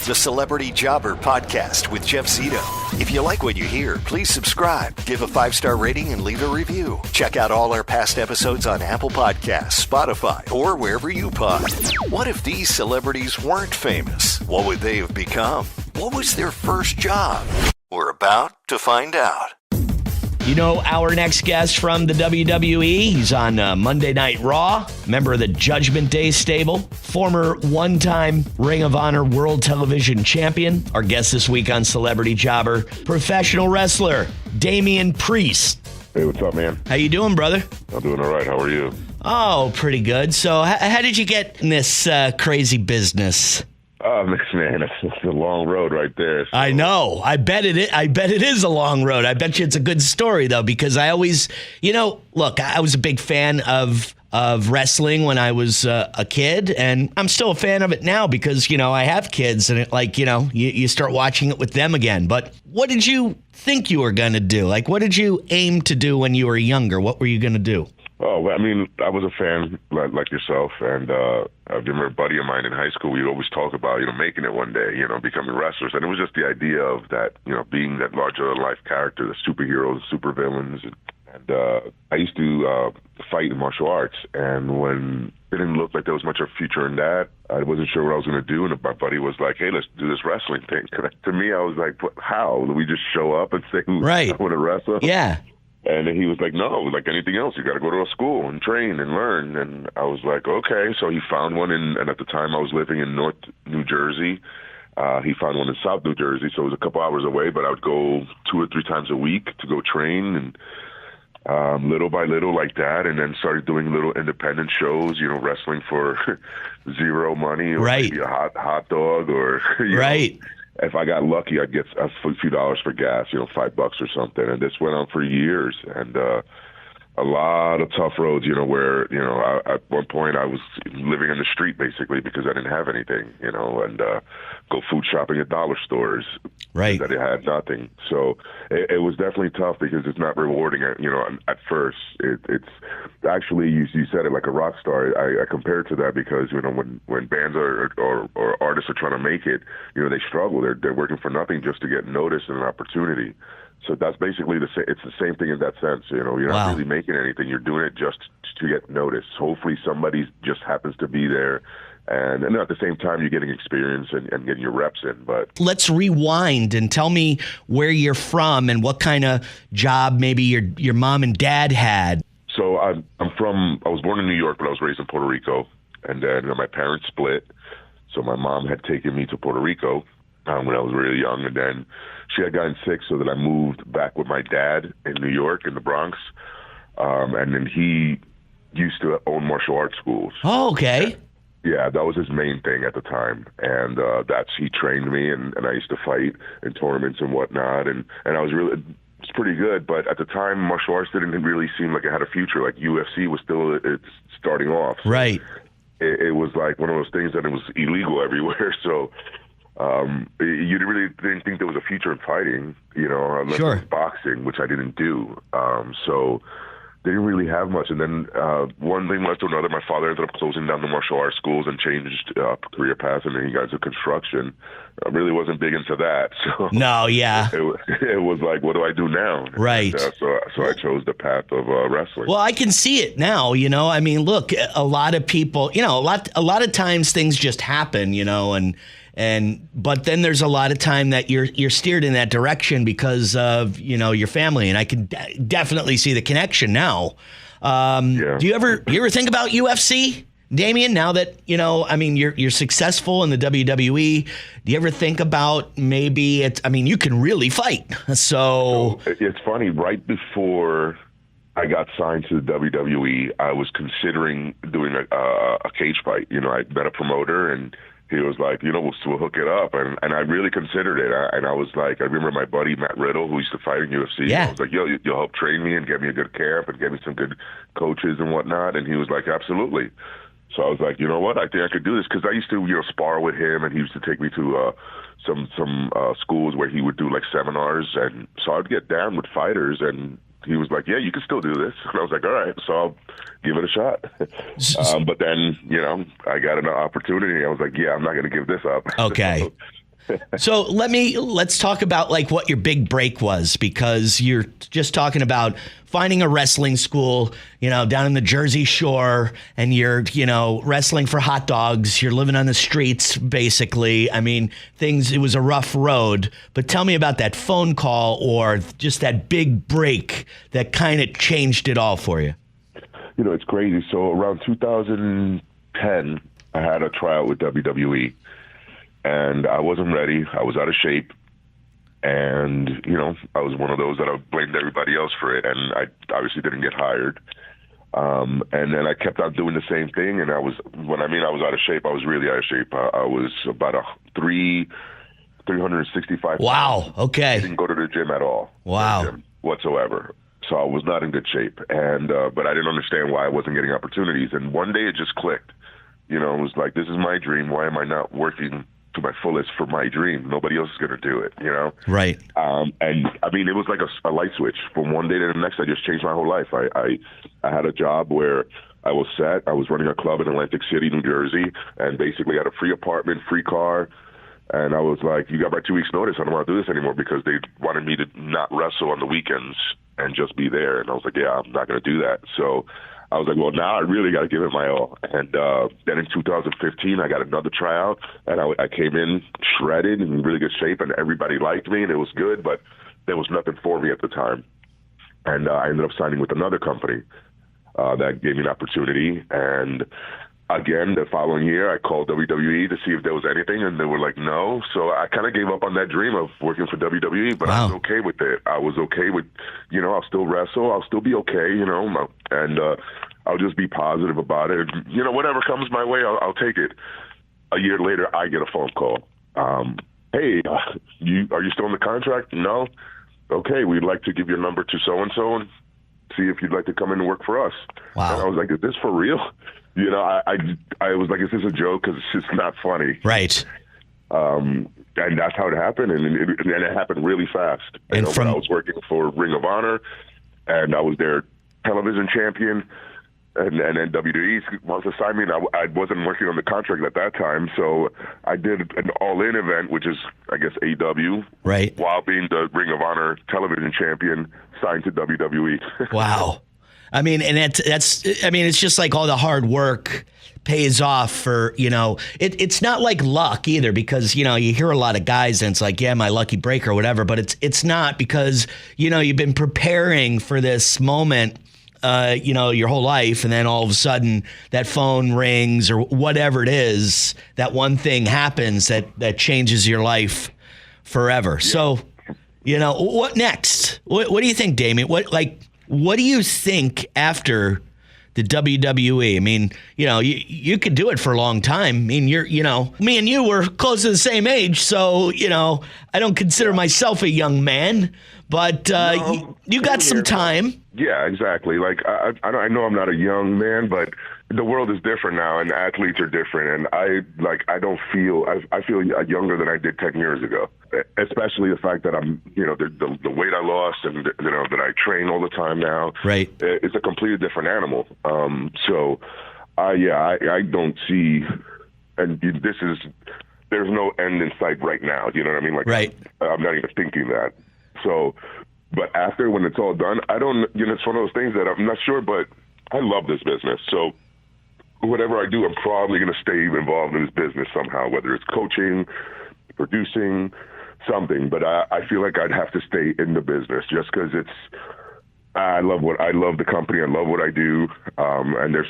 the Celebrity Jobber Podcast with Jeff Zito. If you like what you hear, please subscribe, give a 5-star rating, and leave a review. Check out all our past episodes on Apple Podcasts, Spotify, or wherever you pod. What if these celebrities weren't famous? What would they have become? What was their first job? We're about to find out. You know our next guest from the WWE. He's on Monday Night Raw, member of the Judgment Day stable, former one-time Ring of Honor World Television Champion. Our guest this week on Celebrity Jobber, professional wrestler Damian Priest. Hey, what's up, man? How you doing, brother? I'm doing all right. How are you? Oh, pretty good. So how did you get in this crazy business? Oh, man, it's a long road right there. So. I know. I bet it is a long road. I bet you it's a good story, though, because I always, look, I was a big fan of wrestling when I was a kid, and I'm still a fan of it now because, I have kids, and you start watching it with them again. But what did you think you were going to do? Like, what did you aim to do when you were younger? What were you going to do? Oh, I mean, I was a fan like yourself, and I remember a buddy of mine in high school, we'd always talk about, making it one day, becoming wrestlers. And it was just the idea of that, being that larger-than-life character, the superheroes, supervillains. And I used to fight in martial arts, and when it didn't look like there was much of a future in that, I wasn't sure what I was going to do, and my buddy was like, hey, let's do this wrestling thing. To me, I was like, how? Do we just show up and say, right. I want to wrestle? Yeah. And he was like, no, like anything else, you got to go to a school and train and learn. And I was like, okay. So he found one and at the time I was living in North New Jersey. He found one in South New Jersey, so it was a couple hours away, but I would go 2 or 3 times a week to go train, and little by little like that, and then started doing little independent shows, wrestling for zero money, or right. maybe a hot dog, or right. If I got lucky, I'd get a few dollars for gas, $5 or something. And this went on for years, and a lot of tough roads, where, at one point I was living in the street basically because I didn't have anything, and go food shopping at dollar stores. Right. That it had nothing. So it was definitely tough because it's not rewarding, at first. It's actually, you said it like a rock star. I compare it to that because, when bands or artists are trying to make it, they struggle. They're working for nothing just to get noticed and an opportunity. So that's basically it's the same thing in that sense. You're not really making anything. You're doing it just to get noticed. Hopefully somebody just happens to be there. And at the same time, you're getting experience and getting your reps in. But let's rewind and tell me where you're from and what kind of job maybe your mom and dad had. So I was born in New York, but I was raised in Puerto Rico. And then my parents split. So my mom had taken me to Puerto Rico when I was really young. And then she had gotten sick, so that I moved back with my dad in New York, in the Bronx. And then he used to own martial arts schools. Oh, okay. Yeah, that was his main thing at the time. And he trained me, and I used to fight in tournaments and whatnot. And I was it's pretty good. But at the time, martial arts didn't really seem like it had a future. Like UFC was still it's starting off. So right. It was like one of those things that it was illegal everywhere. So you really didn't think there was a future in fighting, unless sure. it was boxing, which I didn't do. So they didn't really have much. And then one thing led to another. My father ended up closing down the martial arts schools and changed career paths, and then he got into construction. I really wasn't big into that. So no, yeah. It was like, what do I do now? Right. And, so I chose the path of wrestling. Well, I can see it now, I mean, look, a lot of people, a lot of times things just happen, but then there's a lot of time that you're steered in that direction because of, your family. And I can definitely see the connection now. Yeah. Do you ever think about UFC, Damian, now that, you're successful in the WWE? Do you ever think about maybe you can really fight. So it's funny, right before I got signed to the WWE, I was considering doing a cage fight. I met a promoter, and he was like, we'll hook it up. And I really considered it. And I was like, I remember my buddy, Matt Riddle, who used to fight in UFC. Yeah. I was like, you'll help train me and get me a good camp and get me some good coaches and whatnot. And he was like, absolutely. So I was like, you know what? I think I could do this, because I used to, spar with him, and he used to take me to some schools where he would do like seminars, and so I'd get down with fighters, and he was like, yeah, you can still do this. And I was like, all right, so I'll give it a shot. But then, I got an opportunity. I was like, yeah, I'm not going to give this up. Okay. So let's talk about like what your big break was, because you're just talking about finding a wrestling school, down in the Jersey Shore, and you're, wrestling for hot dogs. You're living on the streets, basically. I mean, it was a rough road, but tell me about that phone call or just that big break that kind of changed it all for you. It's crazy. So around 2010, I had a tryout with WWE. And I wasn't ready. I was out of shape. And, I was one of those that I blamed everybody else for it. And I obviously didn't get hired. And then I kept on doing the same thing. And I was out of shape, I was really out of shape. I was about 365 Wow. pounds. Okay. I didn't go to the gym at all. Wow. Whatsoever. So I was not in good shape. And, but I didn't understand why I wasn't getting opportunities. And one day it just clicked. It was like, this is my dream. Why am I not working to my fullest for my dream? Nobody else is going to do it, Right. And I mean, it was like a light switch. From one day to the next, I just changed my whole life. I had a job where I was set. I was running a club in Atlantic City, New Jersey, and basically had a free apartment, free car. And I was like, you got my 2 weeks notice. I don't want to do this anymore, because they wanted me to not wrestle on the weekends and just be there. And I was like, yeah, I'm not going to do that. So I was like, well, now I really got to give it my all. And then in 2015, I got another tryout, and I came in shredded and in really good shape, and everybody liked me, and it was good, but there was nothing for me at the time. And I ended up signing with another company that gave me an opportunity. And again, the following year, I called WWE to see if there was anything, and they were like, no. So I kind of gave up on that dream of working for WWE, but I was okay with it. I was okay with, I'll still wrestle. I'll still be okay, and I'll just be positive about it. Whatever comes my way, I'll take it. A year later, I get a phone call. Hey, are you still in the contract? No? Okay, we'd like to give your number to so-and-so and see if you'd like to come in and work for us. Wow. And I was like, is this for real? I was like, is this a joke? Because it's just not funny. Right. And that's how it happened, and it happened really fast. I was working for Ring of Honor, and I was their television champion, and then WWE wants to sign me, and I wasn't working on the contract at that time, so I did an all-in event, which is, I guess, AEW, right, while being the Ring of Honor television champion, signed to WWE. Wow. I mean, and it's just like all the hard work pays off for, it's not like luck either, because, you hear a lot of guys and it's like, yeah, my lucky break or whatever, but it's not, because, you've been preparing for this moment, your whole life. And then all of a sudden that phone rings or whatever it is, that one thing happens that changes your life forever. Yeah. So, what next? What do you think, Damian? What do you think after the WWE? I mean, you could do it for a long time. I mean, me and you were close to the same age, so, I don't consider myself a young man, but you got some time. Yeah, exactly. Like, I know I'm not a young man, but the world is different now, and athletes are different, and I feel younger than I did 10 years ago, especially the fact that I'm, the weight I lost, and, that I train all the time now. Right. It's a completely different animal. So, I don't see, and there's no end in sight right now. Do you know what I mean? Like, right. I'm not even thinking that. So, but after, when it's all done, I don't, it's one of those things that I'm not sure, but I love this business. So whatever I do, I'm probably going to stay involved in this business somehow, whether it's coaching, producing, something. But I feel like I'd have to stay in the business just because I love the company. I love what I do. And there's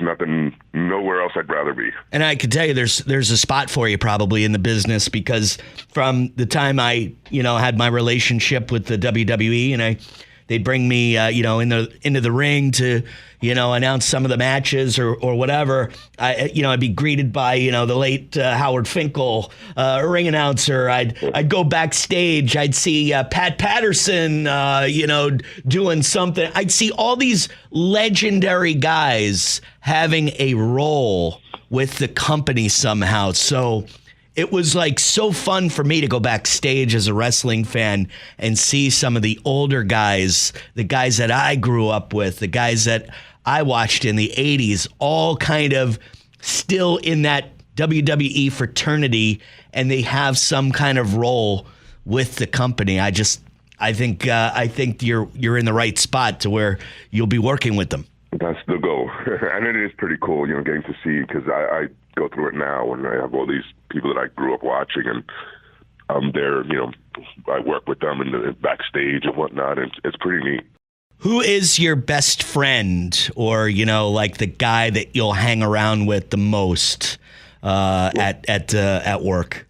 nowhere else I'd rather be. And I can tell you there's a spot for you probably in the business, because from the time I, had my relationship with the WWE, and they'd bring me, into the ring to, announce some of the matches or whatever. I'd be greeted by, the late Howard Finkel, ring announcer. I'd go backstage. I'd see Pat Patterson, doing something. I'd see all these legendary guys having a role with the company somehow. So it was like so fun for me to go backstage as a wrestling fan and see some of the older guys, the guys that I grew up with, the guys that I watched in the 80s, all kind of still in that WWE fraternity and they have some kind of role with the company. I think you're in the right spot to where you'll be working with them. That's the goal. And it is pretty cool, getting to see, because I go through it now and I have all these people that I grew up watching, and I'm there, I work with them in the backstage and whatnot, and it's pretty neat. Who is your best friend, or, like the guy that you'll hang around with the most at work?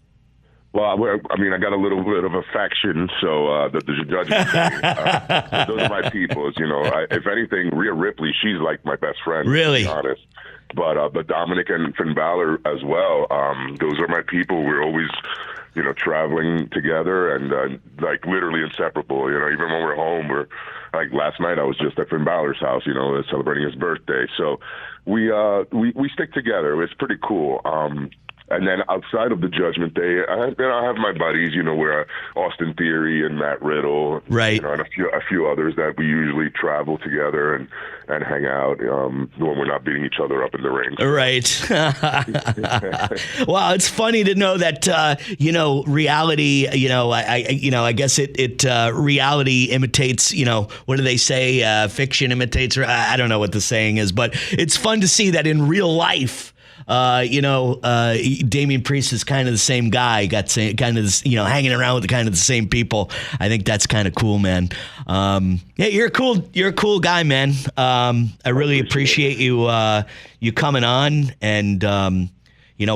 Well, I mean, I got a little bit of a faction, so the judgment thing, those are my peoples. If anything, Rhea Ripley, she's like my best friend. Really? To be honest. But Dominic and Finn Balor as well. Those are my people. We're always, traveling together and like literally inseparable. Even when we're home, we're like last night I was just at Finn Balor's house, celebrating his birthday. So we stick together. It's pretty cool. And then outside of the Judgment Day, I have my buddies, where Austin Theory and Matt Riddle, right, and a few others that we usually travel together and hang out when we're not beating each other up in the ring. Right. Well, it's funny to know that reality. I guess it reality imitates. What do they say? Fiction imitates. I don't know what the saying is, but it's fun to see that in real life. Damian Priest is kind of the same guy, hanging around with the same people. I think that's kind of cool, man. Yeah, you're a cool guy, man. I really appreciate you coming on, and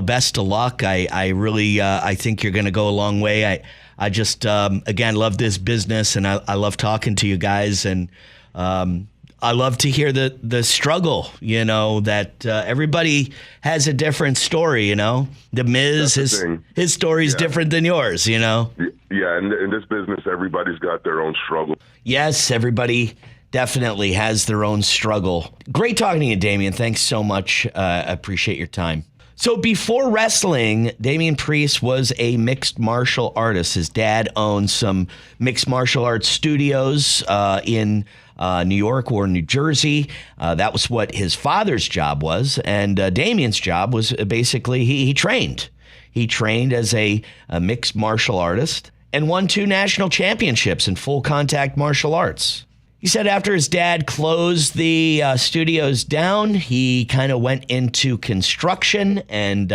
best of luck. I really think you're going to go a long way. I just again love this business, and I love talking to you guys, and I love to hear the struggle, that everybody has a different story, The Miz, his story is different than yours, Yeah, and in this business, everybody's got their own struggle. Yes, everybody definitely has their own struggle. Great talking to you, Damian. Thanks so much. I appreciate your time. So before wrestling, Damian Priest was a mixed martial artist. His dad owned some mixed martial arts studios in New York or New Jersey. That was what his father's job was. And Damian's job was basically he trained. He trained as a mixed martial artist and won 2 national championships in full contact martial arts. He said after his dad closed the studios down, he kind of went into construction, and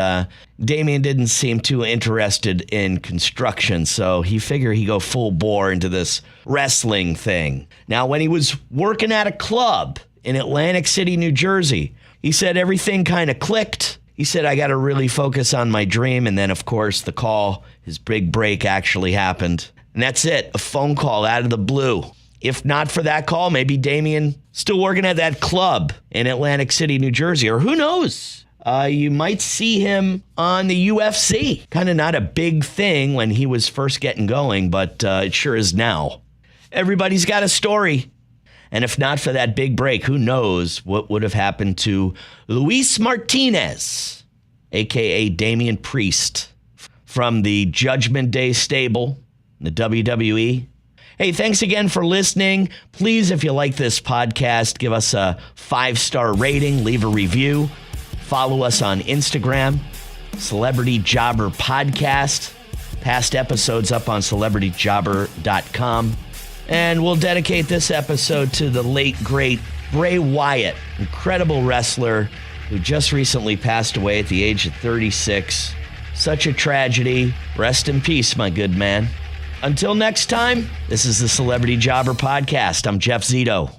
Damian didn't seem too interested in construction, so he figured he'd go full bore into this wrestling thing. Now, when he was working at a club in Atlantic City, New Jersey, he said everything kind of clicked. He said, I got to really focus on my dream, and then, of course, the call, his big break actually happened. And that's it, a phone call out of the blue. If not for that call, maybe Damian still working at that club in Atlantic City, New Jersey, or who knows? You might see him on the UFC. Kind of not a big thing when he was first getting going, but it sure is now. Everybody's got a story. And if not for that big break, who knows what would have happened to Luis Martinez, a.k.a. Damian Priest, from the Judgment Day stable, the WWE. Hey, thanks again for listening. Please, if you like this podcast, give us a 5-star rating, leave a review. Follow us on Instagram, Celebrity Jobber Podcast. Past episodes up on celebrityjobber.com. And we'll dedicate this episode to the late, great Bray Wyatt, incredible wrestler who just recently passed away at the age of 36. Such a tragedy. Rest in peace, my good man. Until next time, this is the Celebrity Jobber Podcast. I'm Jeff Zito.